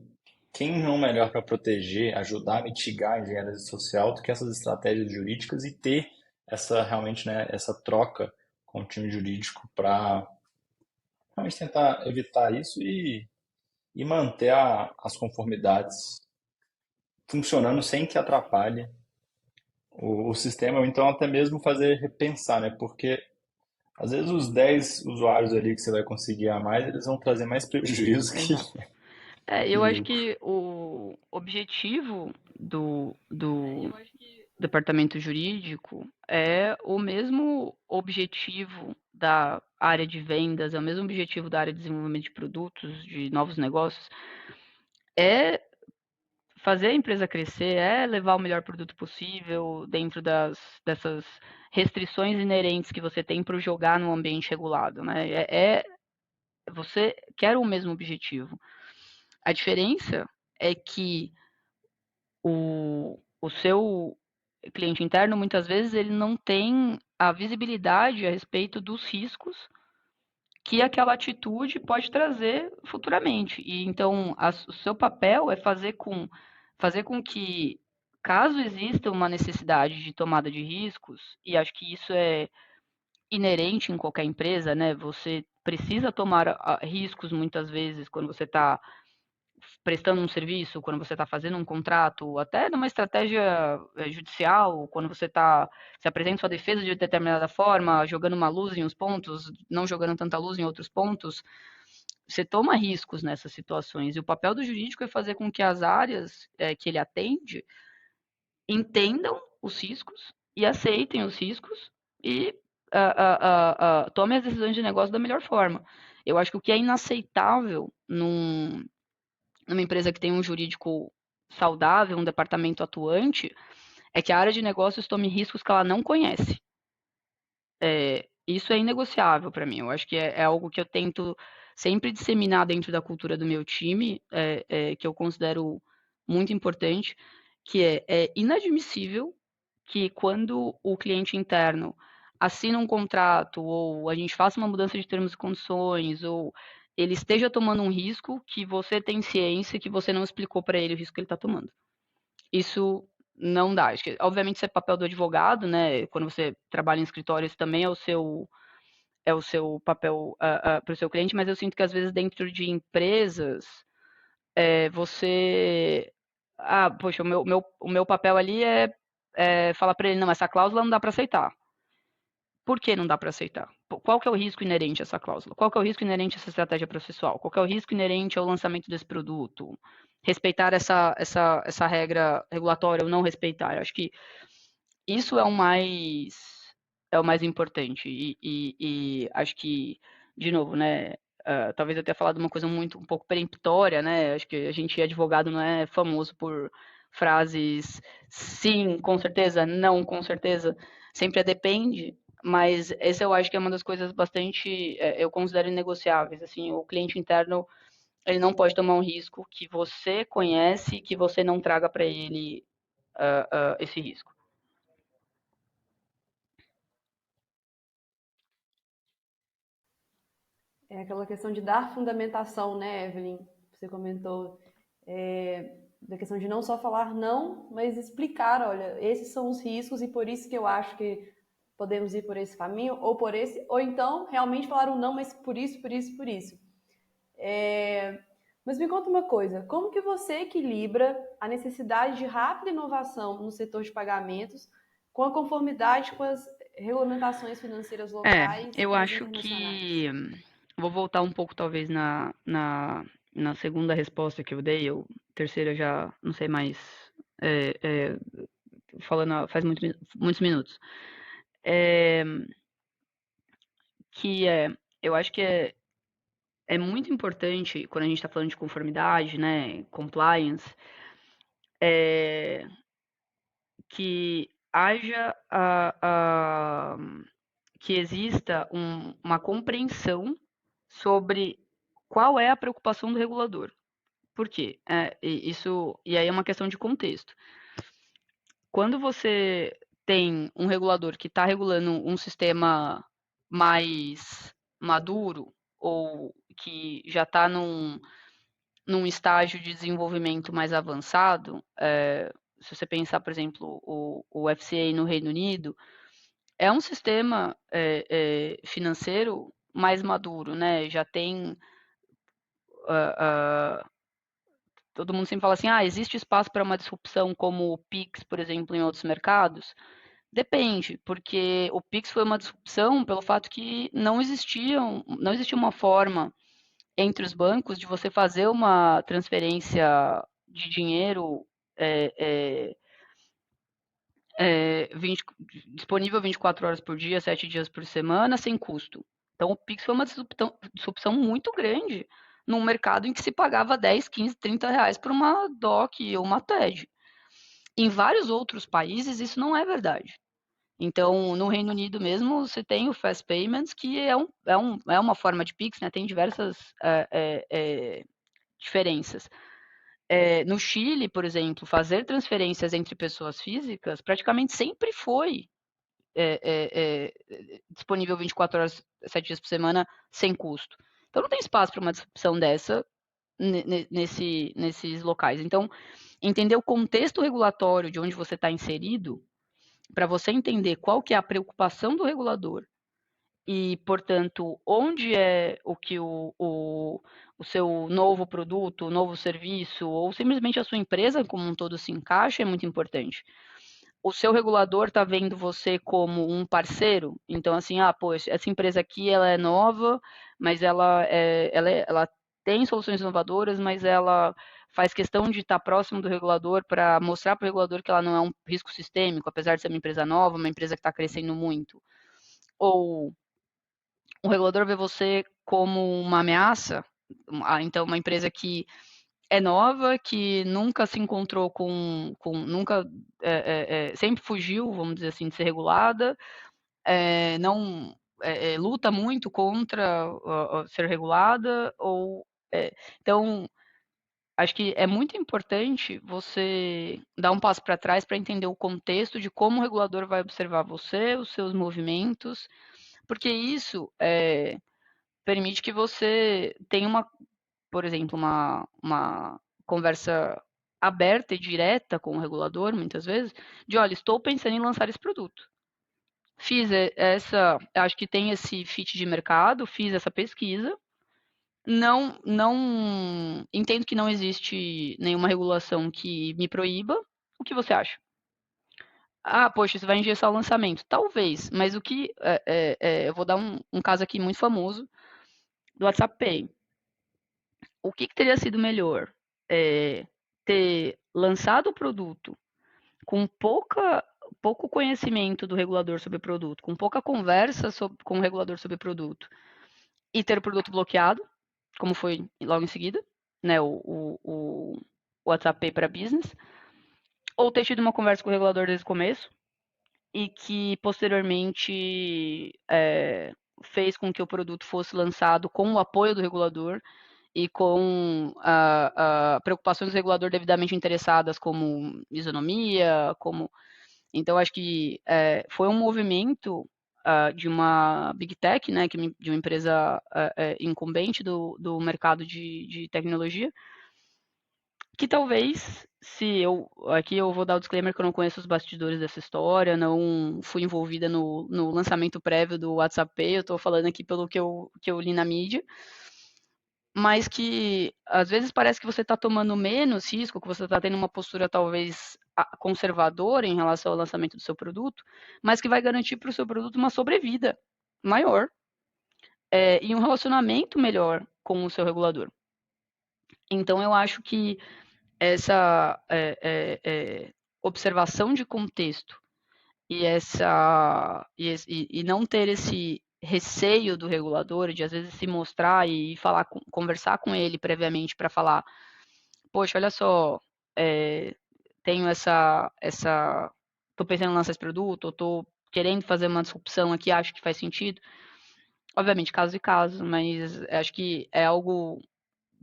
quem não melhor para proteger, ajudar a mitigar a engenharia social do que essas estratégias jurídicas e ter essa realmente, né, essa troca com o time jurídico para realmente tentar evitar isso e manter as conformidades funcionando sem que atrapalhe o sistema, ou então até mesmo fazer repensar, né? Porque às vezes os 10 usuários ali que você vai conseguir a mais, eles vão trazer mais prejuízo Exato. que Eu acho lucro. que o objetivo do departamento jurídico é o mesmo objetivo da área de vendas, é o mesmo objetivo da área de desenvolvimento de produtos, de novos negócios, é fazer a empresa crescer, é levar o melhor produto possível dentro dessas restrições inerentes que você tem para jogar no ambiente regulado, né? Você quer o mesmo objetivo. A diferença é que o seu cliente interno, muitas vezes, ele não tem a visibilidade a respeito dos riscos que aquela atitude pode trazer futuramente. E então, o seu papel é fazer com que, caso exista uma necessidade de tomada de riscos, e acho que isso é inerente em qualquer empresa, né? Você precisa tomar riscos muitas vezes quando você está prestando um serviço, quando você está fazendo um contrato, até numa estratégia judicial, quando você está se apresenta sua defesa de determinada forma, jogando uma luz em uns pontos, não jogando tanta luz em outros pontos, você toma riscos nessas situações. E o papel do jurídico é fazer com que as áreas que ele atende entendam os riscos e aceitem os riscos e tomem as decisões de negócio da melhor forma. Eu acho que o que é inaceitável numa empresa que tem um jurídico saudável, um departamento atuante, é que a área de negócios tome riscos que ela não conhece. Isso é inegociável para mim. Eu acho que é algo que eu tento sempre disseminar dentro da cultura do meu time, que eu considero muito importante, que é inadmissível que quando o cliente interno assina um contrato ou a gente faça uma mudança de termos e condições ou ele esteja tomando um risco que você tem ciência que você não explicou para ele o risco que ele está tomando. Isso não dá. Acho que, obviamente, isso é papel do advogado, né? Quando você trabalha em escritório, isso também é o seu papel para o seu cliente, mas eu sinto que às vezes dentro de empresas você. Ah, poxa, o meu papel ali é falar para ele, não, essa cláusula não dá para aceitar. Por que não dá para aceitar? Qual que é o risco inerente a essa cláusula? Qual que é o risco inerente a essa estratégia processual? Qual que é o risco inerente ao lançamento desse produto? Respeitar essa regra regulatória ou não respeitar? Eu acho que isso é o mais importante. E acho que, de novo, né? talvez eu tenha falado uma coisa um pouco peremptória, né? Acho que a gente, advogado, não é famoso por frases sim, com certeza, não, com certeza, sempre depende, mas essa eu acho que é uma das coisas bastante, eu considero inegociáveis, assim, o cliente interno, ele não pode tomar um risco que você conhece, que você não traga para ele esse risco. É aquela questão de dar fundamentação, né, Evelyn? Você comentou da questão de não só falar não, mas explicar, olha, esses são os riscos e por isso que eu acho que podemos ir por esse caminho, ou por esse, ou então realmente falar um não, mas por isso, por isso, por isso. Mas me conta uma coisa, como que você equilibra a necessidade de rápida inovação no setor de pagamentos com a conformidade com as regulamentações financeiras locais Eu e as acho internacionais? que vou voltar um pouco, talvez, na segunda resposta que eu dei, eu terceira já não sei mais, é, é, falando faz muitos minutos. É, que é, eu acho que é muito importante, quando a gente está falando de conformidade, né, compliance, é, que haja que exista uma compreensão sobre qual é a preocupação do regulador. Por quê? E aí é uma questão de contexto. Quando você tem um regulador que está regulando um sistema mais maduro ou que já está num estágio de desenvolvimento mais avançado, se você pensar, por exemplo, o FCA no Reino Unido, é um sistema financeiro mais maduro, né? Já tem uh, uh, todo mundo sempre fala assim, existe espaço para uma disrupção como o Pix, por exemplo, em outros mercados? Depende, porque o Pix foi uma disrupção pelo fato que não existia uma forma entre os bancos de você fazer uma transferência de dinheiro é, é, 20, disponível 24 horas por dia, 7 dias por semana, sem custo. Então, o Pix foi uma disrupção muito grande num mercado em que se pagava 10, 15, 30 reais por uma DOC ou uma TED. Em vários outros países, isso não é verdade. Então, no Reino Unido mesmo, você tem o Fast Payments, que é uma forma de Pix, né? Tem diversas diferenças. No Chile, por exemplo, fazer transferências entre pessoas físicas praticamente sempre foi disponível 24 horas, 7 dias por semana, sem custo. Então, não tem espaço para uma disrupção dessa nesses locais. Então, entender o contexto regulatório de onde você está inserido, para você entender qual que é a preocupação do regulador e, portanto, onde é o que o seu novo produto, o novo serviço, ou simplesmente a sua empresa como um todo se encaixa, é muito importante. O seu regulador está vendo você como um parceiro, então assim, essa empresa aqui ela é nova, mas ela tem soluções inovadoras, mas ela faz questão de estar próximo do regulador para mostrar para o regulador que ela não é um risco sistêmico, apesar de ser uma empresa nova, uma empresa que está crescendo muito. Ou o regulador vê você como uma ameaça, então uma empresa que é nova, que nunca se encontrou nunca, sempre fugiu, vamos dizer assim, de ser regulada, não luta muito contra ser regulada, então acho que é muito importante você dar um passo para trás para entender o contexto de como o regulador vai observar você, os seus movimentos, porque isso permite que você tenha por exemplo, uma conversa aberta e direta com o regulador, muitas vezes, de olha, estou pensando em lançar esse produto. Acho que tem esse fit de mercado, fiz essa pesquisa, não entendo que não existe nenhuma regulação que me proíba. O que você acha? Poxa, você vai engessar o lançamento. Talvez, mas o que. Eu vou dar um caso aqui muito famoso do WhatsApp Pay. O que teria sido melhor? Ter lançado o produto com pouco conhecimento do regulador sobre o produto, com pouca conversa com o regulador sobre o produto, e ter o produto bloqueado, como foi logo em seguida, né, o WhatsApp Pay para Business, ou ter tido uma conversa com o regulador desde o começo e que posteriormente fez com que o produto fosse lançado com o apoio do regulador e com preocupações do regulador devidamente interessadas, como isonomia, como... Então, acho que foi um movimento de uma Big Tech, né, de uma empresa incumbente do mercado de tecnologia, que talvez, se eu... Aqui eu vou dar o disclaimer que eu não conheço os bastidores dessa história, não fui envolvida no lançamento prévio do WhatsApp Pay, eu estou falando aqui pelo que eu li na mídia, mas que às vezes parece que você está tomando menos risco, que você está tendo uma postura talvez conservadora em relação ao lançamento do seu produto, mas que vai garantir para o seu produto uma sobrevida maior e um relacionamento melhor com o seu regulador. Então, eu acho que essa observação de contexto e não ter esse receio do regulador de às vezes se mostrar e falar, conversar com ele previamente para falar, poxa, olha só, tenho tô pensando em lançar esse produto, ou tô querendo fazer uma disrupção aqui, acho que faz sentido. Obviamente, caso e caso, mas acho que é algo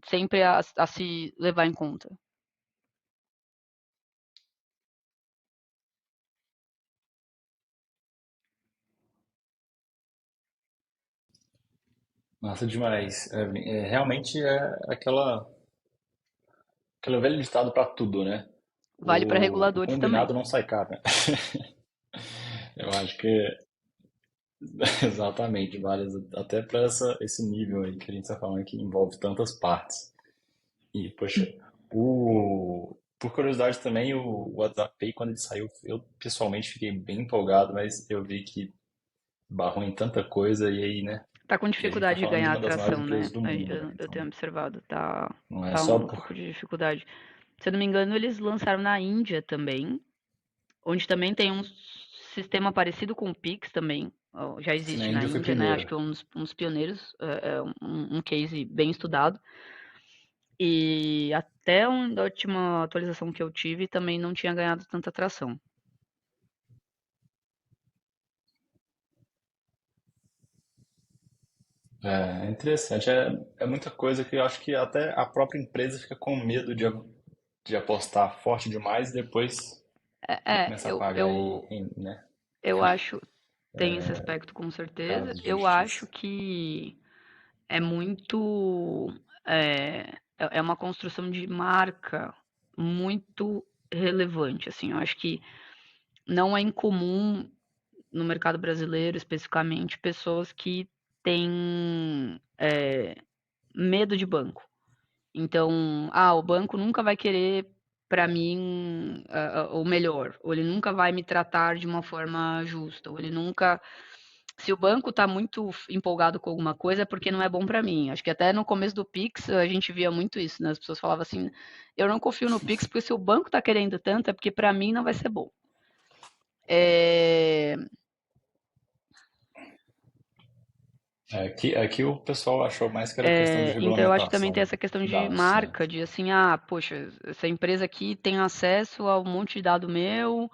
sempre a se levar em conta. Massa demais, Evelyn. Realmente é aquele velho ditado para tudo, né? Vale para O reguladores também. combinado não sai caro, né? Eu acho que exatamente, vale até para esse nível aí que a gente está falando que envolve tantas partes. E, poxa, por curiosidade também, o WhatsApp Pay, quando ele saiu, eu pessoalmente fiquei bem empolgado, mas eu vi que barrou em tanta coisa e aí, né? Tá com E a gente está dificuldade de falando de ganhar uma das maiores atração, né? empresas do mundo, né? Eu tenho Então, observado, não é tá só um por. pouco de dificuldade. Se eu não me engano, eles lançaram na Índia também, onde também tem um sistema parecido com o Pix também. Já Se na existe na Índia foi Índia, né? Acho primeiro. que é um dos pioneiros, um case bem estudado. E até a última atualização que eu tive também não tinha ganhado tanta atração. É interessante. É muita coisa que eu acho que até a própria empresa fica com medo de apostar forte demais e depois começar a Eu, pagar eu, né, eu acho, tem esse aspecto com certeza. casos de Eu acho justiça. que é muito. É uma construção de marca muito relevante. Assim, eu acho que não é incomum no mercado brasileiro, especificamente, pessoas que têm medo de banco. Então, o banco nunca vai querer para mim o melhor, ou ele nunca vai me tratar de uma forma justa, ou ele nunca. Se o banco está muito empolgado com alguma coisa, é porque não é bom para mim. Acho que até no começo do Pix a gente via muito isso, né? As pessoas falavam assim: eu não confio no Pix porque se o banco está querendo tanto, é porque para mim não vai ser bom. É, Aqui o pessoal achou mais que era questão de então eu acho que também tem regulamentação essa questão de dados, né? marca, de assim, poxa, essa empresa aqui tem acesso a um monte de dado meu,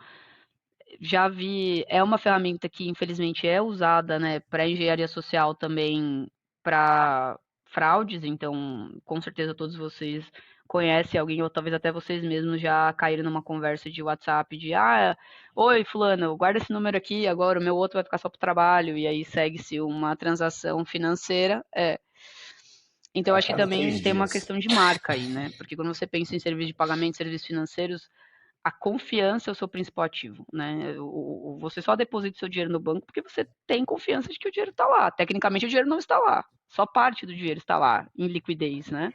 já vi, é uma ferramenta que infelizmente é usada, né, para engenharia social também, para fraudes, então com certeza todos vocês conhecem alguém, ou talvez até vocês mesmos já caíram numa conversa de WhatsApp de, oi fulano, guarda esse número aqui, agora o meu outro vai ficar só para o trabalho, e aí segue-se uma transação financeira, então, A acho que cada também 3 tem uma dias. questão de marca aí, né? Porque quando você pensa em serviço de pagamento, serviços financeiros, a confiança é o seu principal ativo, né? Você só deposita o seu dinheiro no banco porque você tem confiança de que o dinheiro está lá. Tecnicamente, o dinheiro não está lá. Só parte do dinheiro está lá, em liquidez, né?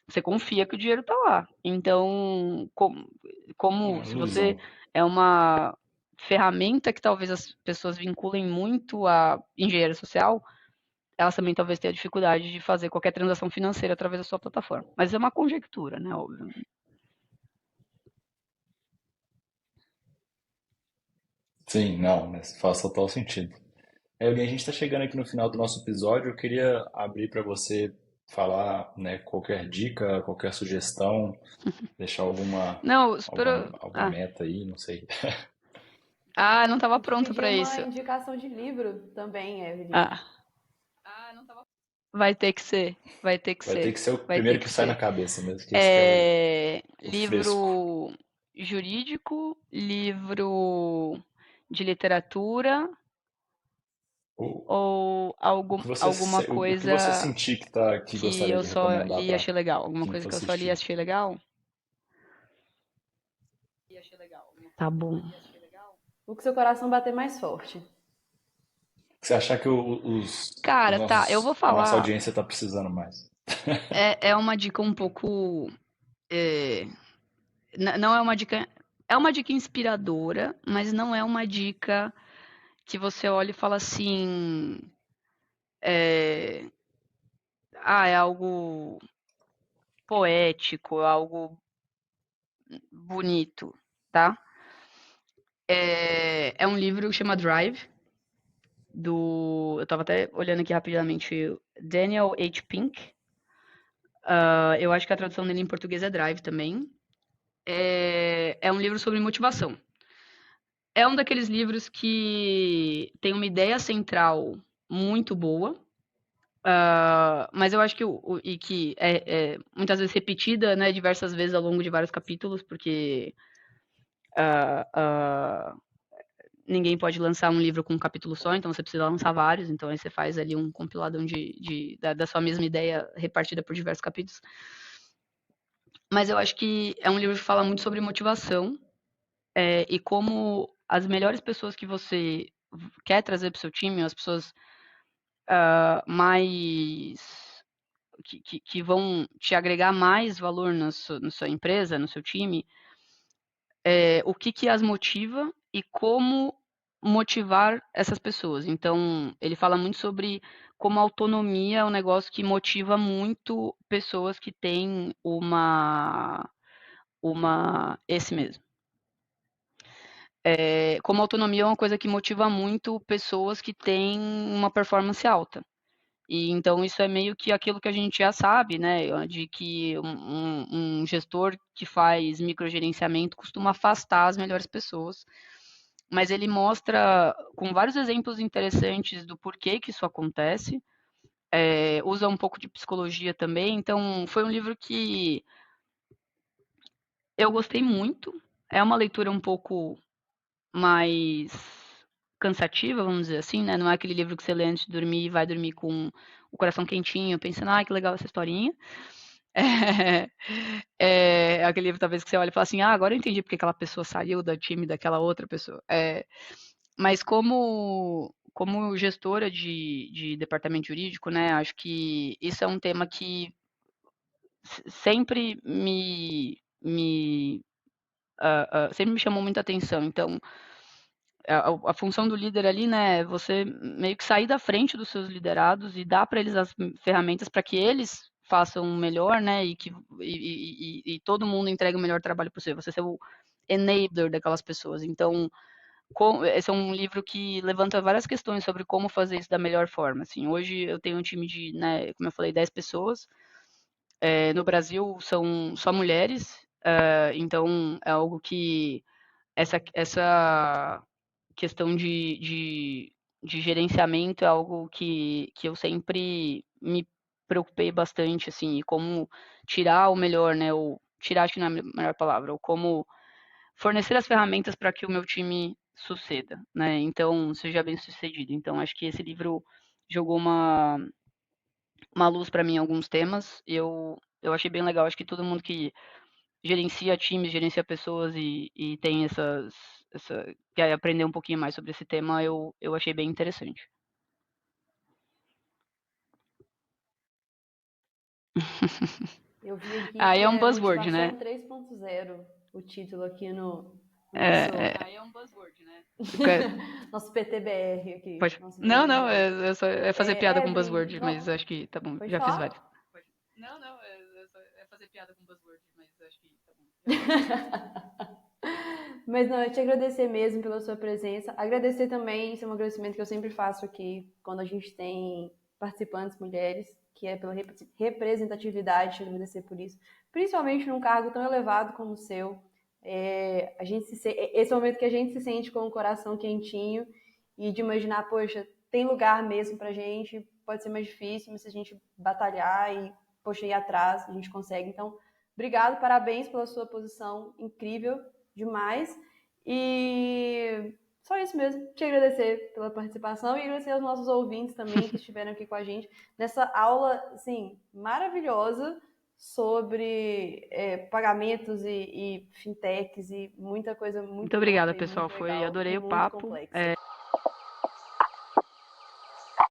Você confia que o dinheiro está lá. Então, É como uma se você ilusão. é uma ferramenta que talvez as pessoas vinculem muito a engenharia social, elas também talvez tenham dificuldade de fazer qualquer transação financeira através da sua plataforma. Mas é uma conjectura, né? Óbvio. Sim, não, mas faz total sentido. Evelyn, a gente está chegando aqui no final do nosso episódio. Eu queria abrir para você falar, né, qualquer dica, qualquer sugestão, deixar Não, alguma meta aí, não sei. não tava Vou te pronta pedir pra uma isso. indicação de livro também, Evelyn. Ah, vai ter que ser, vai ter que Vai ter ser, que ser o vai ter primeiro que que sai na ser. cabeça mesmo, que esse que é o fresco. Livro jurídico, livro de literatura O, ou alguma o que você coisa sentir que que gostaria eu de só recomendar li e para achei legal? Alguma quem coisa for que eu só li e assistir. achei legal? Tá bom. O que seu coração bater mais forte. O que você achar que Cara, tá, eu vou a nossa falar. audiência está precisando mais? É uma dica um pouco. é, não é uma dica. É uma dica inspiradora, mas não é uma dica que você olha e fala assim. É, é algo poético, é algo bonito, tá? É um livro que chama Drive, eu tava até olhando aqui rapidamente, Daniel H. Pink. Eu acho que a tradução dele em português é Drive também. É um livro sobre motivação. É um daqueles livros que tem uma ideia central muito boa, mas eu acho que e que é muitas vezes repetida, né, diversas vezes ao longo de vários capítulos, porque ah, ah, ninguém pode lançar um livro com um capítulo só, então você precisa lançar vários, então aí você faz ali um compiladão da sua mesma ideia repartida por diversos capítulos. Mas eu acho que é um livro que fala muito sobre motivação, e como as melhores pessoas que você quer trazer para o seu time, as pessoas mais que vão te agregar mais valor na sua empresa, no seu time, o que as motiva e como motivar essas pessoas. Então, ele fala muito sobre como a autonomia é um negócio que motiva muito pessoas que têm esse mesmo. Como autonomia é uma coisa que motiva muito pessoas que têm uma performance alta. E então isso é meio que aquilo que a gente já sabe, né? De que um gestor que faz microgerenciamento costuma afastar as melhores pessoas. Mas ele mostra com vários exemplos interessantes do porquê que isso acontece. Usa um pouco de psicologia também. Então foi um livro que eu gostei muito. É uma leitura um pouco mais cansativa, vamos dizer assim, né? Não é aquele livro que você lê antes de dormir e vai dormir com o coração quentinho, pensando, que legal essa historinha. É aquele livro, talvez, que você olha e fala assim, agora eu entendi porque aquela pessoa saiu do time daquela outra pessoa. Mas como gestora de departamento jurídico, né, acho que isso é um tema que sempre sempre me chamou muita atenção. Então, a função do líder ali, né, é você meio que sair da frente dos seus liderados e dar para eles as ferramentas para que eles façam o melhor, né, e todo mundo entregue o melhor trabalho possível. Você ser o enabler daquelas pessoas. Então, esse é um livro que levanta várias questões sobre como fazer isso da melhor forma. Assim, hoje eu tenho um time de, né, como eu falei, 10 pessoas. No Brasil são só mulheres, então é algo que essa questão de gerenciamento é algo que eu sempre me preocupei bastante, assim, e como tirar o melhor, né, ou tirar, acho que não é a melhor palavra, ou como fornecer as ferramentas para que o meu time suceda, né, então seja bem sucedido. Então, acho que esse livro jogou uma luz para mim em alguns temas, e eu achei bem legal, acho que todo mundo que gerencia times, gerencia pessoas e tem quer aprender um pouquinho mais sobre esse tema, eu achei bem interessante. Eu vi aqui Aí que é um é buzzword, Motivação né? 3.0, o título aqui no nosso, Aí é um buzzword, né? Fica- nosso PTBR aqui, Pode... nosso Não, não, Brainzão. é fazer piada com Evelyn, buzzword, mas acho que tá bom, pode já fiz vários. falar? Não, não, é fazer piada com buzzword, mas acho que tá bom. Mas não, eu te agradecer mesmo pela sua presença. Agradecer também, isso é um agradecimento que eu sempre faço aqui, quando a gente tem participantes mulheres, que é pela representatividade, te agradecer por isso, principalmente num cargo tão elevado como o seu. Esse é o momento que a gente se sente com o coração quentinho e de imaginar, poxa, tem lugar mesmo pra gente, pode ser mais difícil, mas se a gente batalhar e, poxa, ir atrás, a gente consegue. Então, obrigado, parabéns pela sua posição, incrível demais. E só isso mesmo, te agradecer pela participação e agradecer aos nossos ouvintes também que estiveram aqui com a gente nessa aula, assim, maravilhosa sobre pagamentos e fintechs e muita coisa muito Muito obrigada, louca e pessoal. muito legal Adorei e o muito papo. complexa.